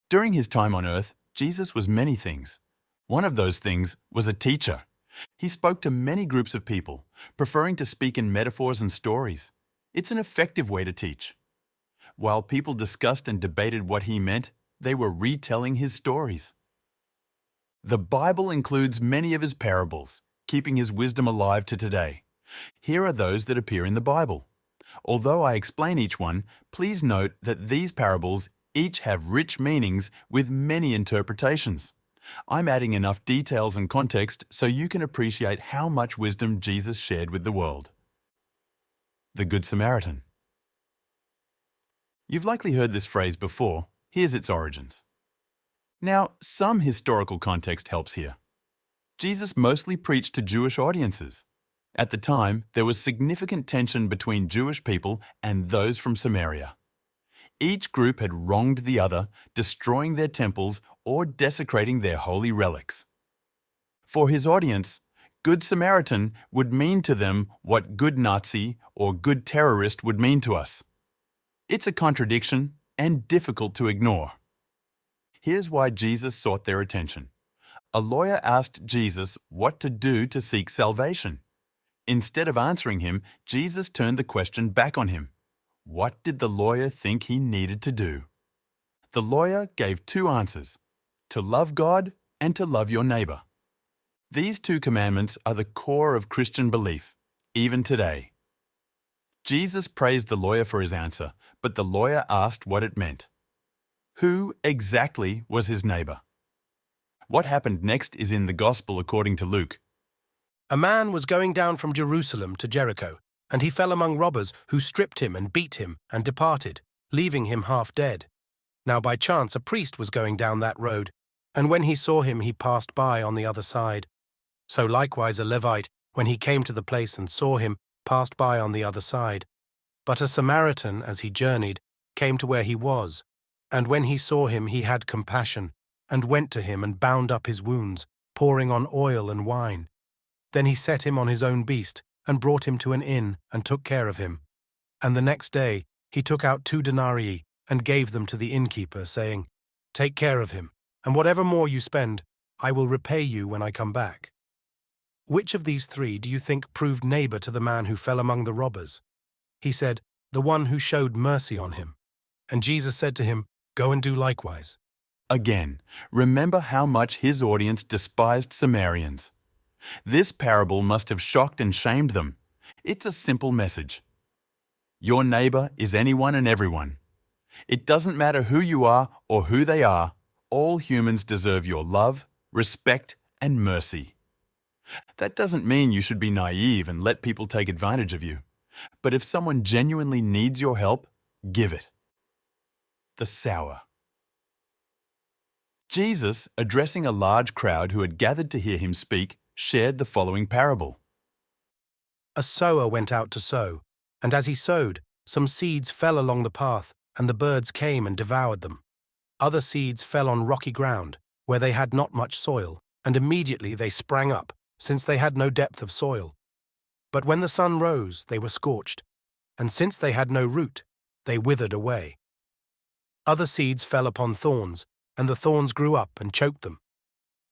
During his time on earth, Jesus was many things. One of those things was a teacher. He spoke to many groups of people, preferring to speak in metaphors and stories. It's an effective way to teach. While people discussed and debated what he meant, they were retelling his stories. The Bible includes many of his parables, keeping his wisdom alive to today. Here are those that appear in the Bible. Although I explain each one, please note that these parables each have rich meanings with many interpretations. I'm adding enough details and context so you can appreciate how much wisdom Jesus shared with the world. The Good Samaritan. You've likely heard this phrase before. Here's its origins. Now, some historical context helps here. Jesus mostly preached to Jewish audiences. At the time, there was significant tension between Jewish people and those from Samaria. Each group had wronged the other, destroying their temples or desecrating their holy relics. For his audience, Good Samaritan would mean to them what good Nazi or good terrorist would mean to us. It's a contradiction and difficult to ignore. Here's why Jesus sought their attention. A lawyer asked Jesus what to do to seek salvation. Instead of answering him, Jesus turned the question back on him. What did the lawyer think he needed to do? The lawyer gave two answers: to love God and to love your neighbor. These two commandments are the core of Christian belief, even today. Jesus praised the lawyer for his answer, but the lawyer asked what it meant. Who exactly was his neighbor? What happened next is in the Gospel according to Luke. A man was going down from Jerusalem to Jericho, and he fell among robbers who stripped him and beat him and departed, leaving him half dead. Now by chance a priest was going down that road, and when he saw him he passed by on the other side. So likewise a Levite, when he came to the place and saw him, passed by on the other side. But a Samaritan, as he journeyed, came to where he was, and when he saw him he had compassion, and went to him and bound up his wounds, pouring on oil and wine. Then he set him on his own beast, and brought him to an inn, and took care of him. And the next day he took out 2 denarii, and gave them to the innkeeper, saying, Take care of him, and whatever more you spend, I will repay you when I come back. Which of these 3 do you think proved neighbor to the man who fell among the robbers? He said, The one who showed mercy on him. And Jesus said to him, Go and do likewise. Again, remember how much his audience despised Samaritans. This parable must have shocked and shamed them. It's a simple message. Your neighbor is anyone and everyone. It doesn't matter who you are or who they are, all humans deserve your love, respect, and mercy. That doesn't mean you should be naive and let people take advantage of you. But if someone genuinely needs your help, give it. The sower. Jesus, addressing a large crowd who had gathered to hear him speak, shared the following parable. A sower went out to sow, and as he sowed, some seeds fell along the path, and the birds came and devoured them. Other seeds fell on rocky ground, where they had not much soil, and immediately they sprang up, since they had no depth of soil. But when the sun rose, they were scorched, and since they had no root, they withered away. Other seeds fell upon thorns, and the thorns grew up and choked them.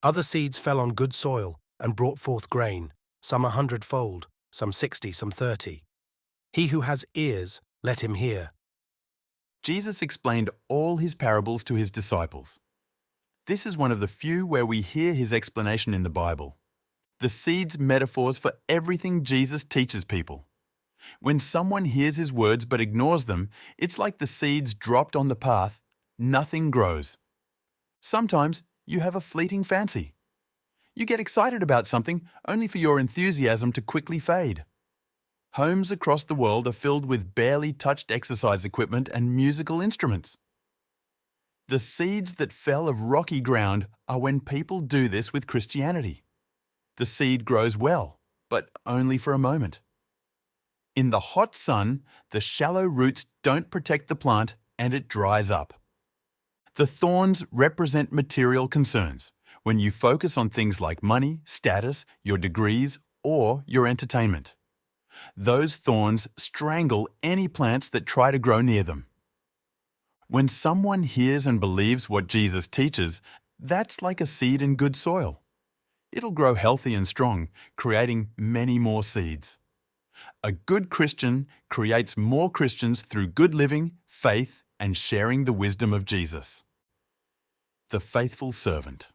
Other seeds fell on good soil, and brought forth grain, some 100-fold, some 60, some 30. He who has ears, let him hear. Jesus explained all his parables to his disciples. This is one of the few where we hear his explanation in the Bible. The seeds metaphors for everything Jesus teaches people. When someone hears his words but ignores them, it's like the seeds dropped on the path. Nothing grows. Sometimes you have a fleeting fancy. You get excited about something only for your enthusiasm to quickly fade. Homes across the world are filled with barely touched exercise equipment and musical instruments. The seeds that fell of rocky ground are when people do this with Christianity. The seed grows well, but only for a moment. In the hot sun, the shallow roots don't protect the plant and it dries up. The thorns represent material concerns. When you focus on things like money, status, your degrees, or your entertainment. Those thorns strangle any plants that try to grow near them. When someone hears and believes what Jesus teaches, that's like a seed in good soil. It'll grow healthy and strong, creating many more seeds. A good Christian creates more Christians through good living, faith, and sharing the wisdom of Jesus. The faithful servant.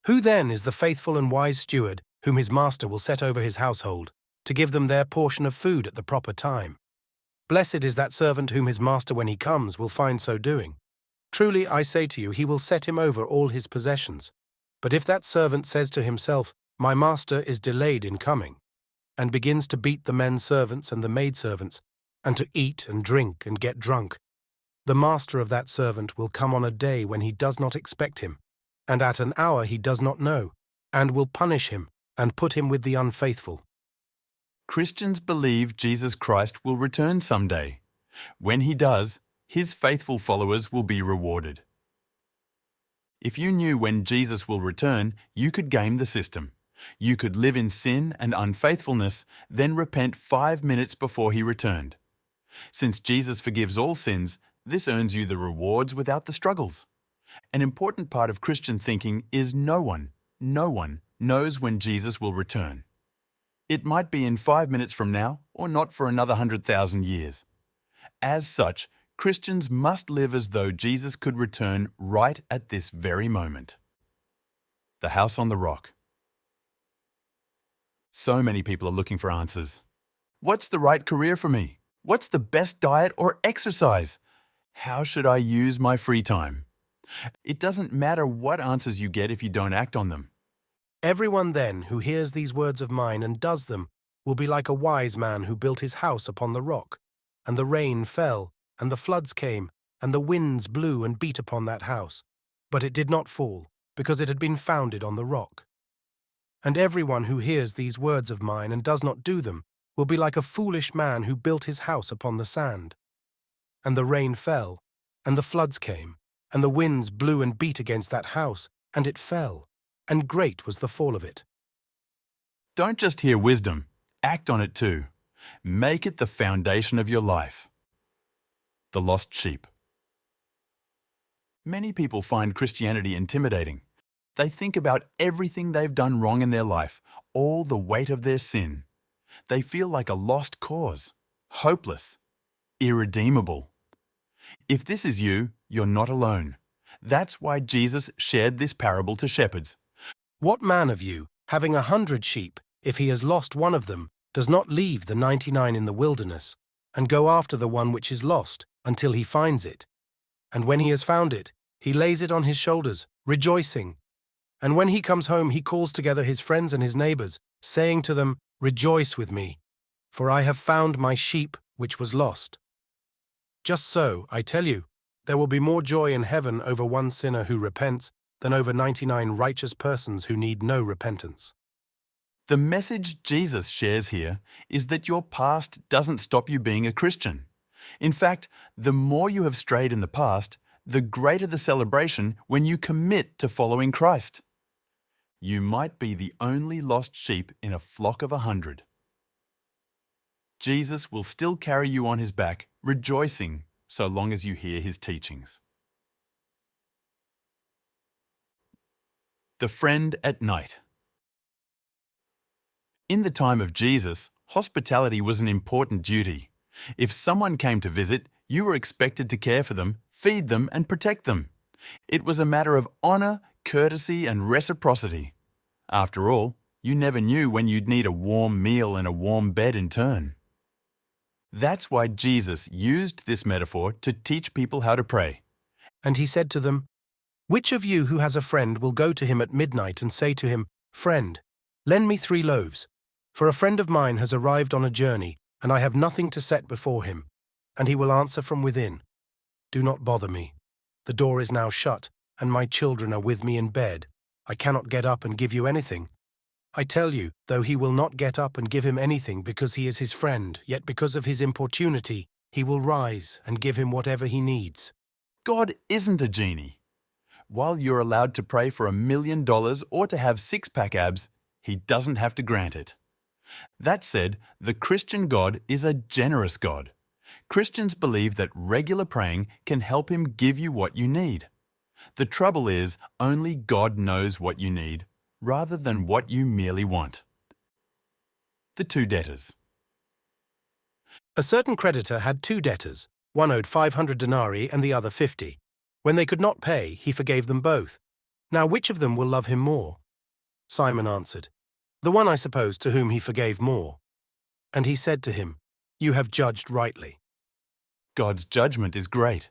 Who then is the faithful and wise steward whom his master will set over his household, to give them their portion of food at the proper time? Blessed is that servant whom his master, when he comes, will find so doing. Truly, I say to you, he will set him over all his possessions. But if that servant says to himself, "My master is delayed in coming," and begins to beat the men servants and the maidservants, and to eat and drink and get drunk, the master of that servant will come on a day when he does not expect him, and at an hour he does not know, and will punish him and put him with the unfaithful. Christians believe Jesus Christ will return someday. When he does, his faithful followers will be rewarded. If you knew when Jesus will return, you could game the system. You could live in sin and unfaithfulness, then repent 5 minutes before he returned. Since Jesus forgives all sins, this earns you the rewards without the struggles. An important part of Christian thinking is no one knows when Jesus will return. It might be in 5 minutes from now, or not for another 100,000 years. As such, Christians must live as though Jesus could return right at this very moment. The house on the rock. So many people are looking for answers. What's the right career for me? What's the best diet or exercise? How should I use my free time? It doesn't matter what answers you get if you don't act on them. Everyone then who hears these words of mine and does them will be like a wise man who built his house upon the rock, and the rain fell, and the floods came, and the winds blew and beat upon that house. But it did not fall, because it had been founded on the rock. And everyone who hears these words of mine and does not do them will be like a foolish man who built his house upon the sand. And the rain fell, and the floods came, and the winds blew and beat against that house, and it fell, and great was the fall of it. Don't just hear wisdom, act on it too. Make it the foundation of your life. The lost sheep. Many people find Christianity intimidating. They think about everything they've done wrong in their life, all the weight of their sin. They feel like a lost cause, hopeless, irredeemable. If this is you, you're not alone. That's why Jesus shared this parable to shepherds. What man of you, having 100 sheep, if he has lost one of them, does not leave the 99 in the wilderness, and go after the one which is lost, until he finds it? And when he has found it, he lays it on his shoulders, rejoicing. And when he comes home, he calls together his friends and his neighbors, saying to them, "Rejoice with me, for I have found my sheep which was lost." Just so, I tell you, there will be more joy in heaven over one sinner who repents than over 99 righteous persons who need no repentance. The message Jesus shares here is that your past doesn't stop you being a Christian. In fact, the more you have strayed in the past, the greater the celebration when you commit to following Christ. You might be the only lost sheep in a flock of 100. Jesus will still carry you on his back, rejoicing, so long as you hear his teachings. The friend at night. In the time of Jesus, hospitality was an important duty. If someone came to visit, you were expected to care for them, feed them, and protect them. It was a matter of honor, courtesy, and reciprocity. After all, you never knew when you'd need a warm meal and a warm bed in turn. That's why Jesus used this metaphor to teach people how to pray. And he said to them, "Which of you who has a friend will go to him at midnight and say to him, 'Friend, lend me 3 loaves, for a friend of mine has arrived on a journey, and I have nothing to set before him,' and he will answer from within, 'Do not bother me. The door is now shut, and my children are with me in bed. I cannot get up and give you anything.' I tell you, though he will not get up and give him anything because he is his friend, yet because of his importunity, he will rise and give him whatever he needs." God isn't a genie. While you're allowed to pray for $1 million or to have 6-pack abs, he doesn't have to grant it. That said, the Christian God is a generous God. Christians believe that regular praying can help Him give you what you need. The trouble is, only God knows what you need, rather than what you merely want. The two debtors. A certain creditor had two debtors. One owed 500 denarii and the other 50. When they could not pay, he forgave them both. Now which of them will love him more? Simon answered, The one, I suppose, to whom he forgave more. And he said to him, You have judged rightly. God's judgment is great.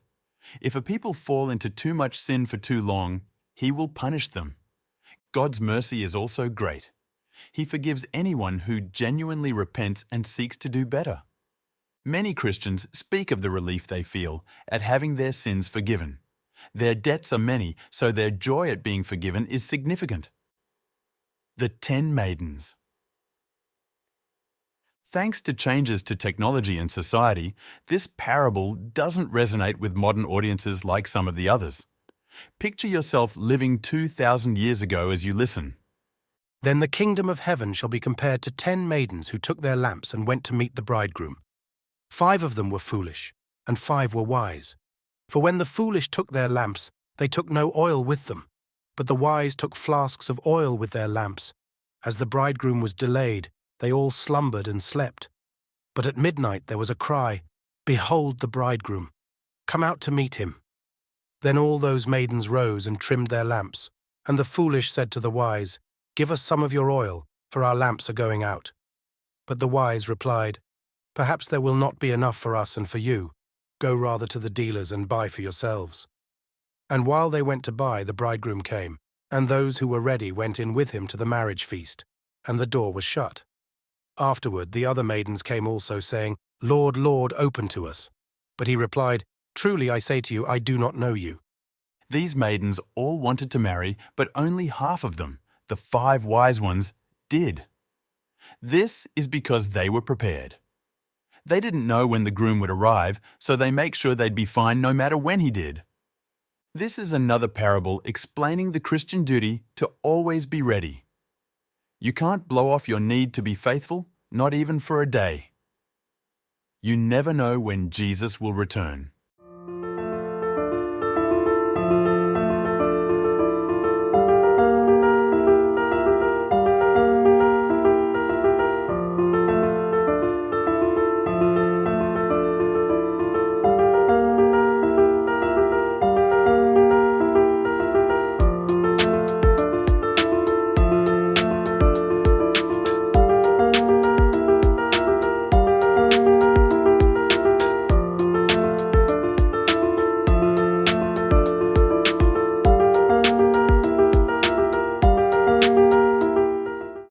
If a people fall into too much sin for too long, He will punish them. God's mercy is also great. He forgives anyone who genuinely repents and seeks to do better. Many Christians speak of the relief they feel at having their sins forgiven. Their debts are many, so their joy at being forgiven is significant. The 10 Maidens. Thanks to changes to technology and society, this parable doesn't resonate with modern audiences like some of the others. Picture yourself living 2,000 years ago as you listen. Then the kingdom of heaven shall be compared to 10 maidens who took their lamps and went to meet the bridegroom. 5 of them were foolish, and 5 were wise. For when the foolish took their lamps, they took no oil with them, but the wise took flasks of oil with their lamps. As the bridegroom was delayed, they all slumbered and slept. But at midnight there was a cry, Behold the bridegroom! Come out to meet him. Then all those maidens rose and trimmed their lamps, and the foolish said to the wise, Give us some of your oil, for our lamps are going out. But the wise replied, Perhaps there will not be enough for us and for you. Go rather to the dealers and buy for yourselves. And while they went to buy, the bridegroom came, and those who were ready went in with him to the marriage feast, and the door was shut. Afterward the other maidens came also, saying, Lord, Lord, open to us. But he replied, Truly I say to you, I do not know you. These maidens all wanted to marry, but only half of them, the 5 wise ones, did. This is because they were prepared. They didn't know when the groom would arrive, so they make sure they'd be fine no matter when he did. This is another parable explaining the Christian duty to always be ready. You can't blow off your need to be faithful, not even for a day. You never know when Jesus will return.